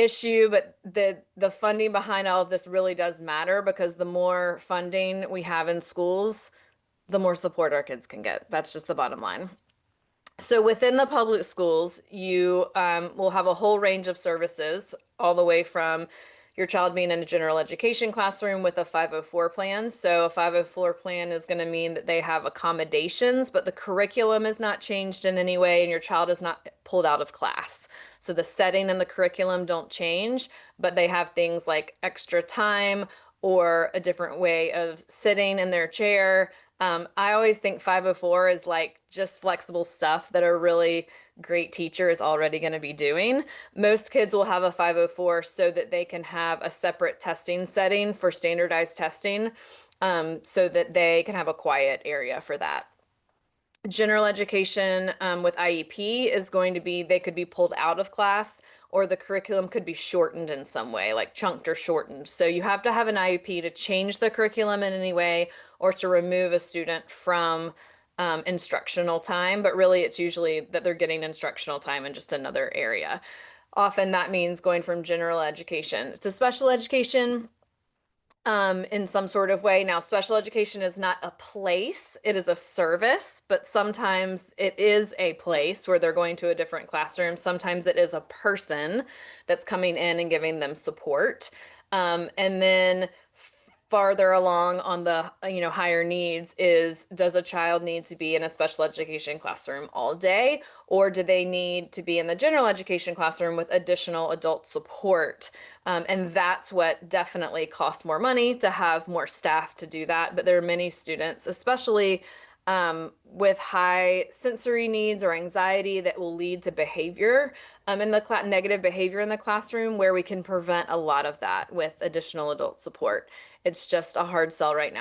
issue, but the funding behind all of this really does matter because the more funding we have in schools, the more support our kids can get. That's just the bottom line. So within the public schools, you will have a whole range of services, all the way from your child being in a general education classroom with a 504 plan. So a 504 plan is going to mean that they have accommodations, but the curriculum is not changed in any way, and your child is not pulled out of class. So the setting and the curriculum don't change, but they have things like extra time or a different way of sitting in their chair. I always think 504 is like just flexible stuff that a really great teacher is already going to be doing. Most kids will have a 504 so that they can have a separate testing setting for standardized testing, so that they can have a quiet area for that. General education with IEP is going to be they could be pulled out of class, or the curriculum could be shortened in some way, like chunked or shortened. So you have to have an IEP to change the curriculum in any way or to remove a student from instructional time. But really, it's usually that they're getting instructional time in just another area. Often that means going from general education to special education in some sort of way. Now, special education is not a place, it is a service, but sometimes it is a place where they're going to a different classroom. Sometimes it is a person that's coming in and giving them support. And then farther along on the higher needs is, does a child need to be in a special education classroom all day, or do they need to be in the general education classroom with additional adult support? And that's what definitely costs more money to have more staff to do that. But there are many students, especially with high sensory needs or anxiety, that will lead to behavior in the negative behavior in the classroom, where we can prevent a lot of that with additional adult support. It's just a hard sell right now.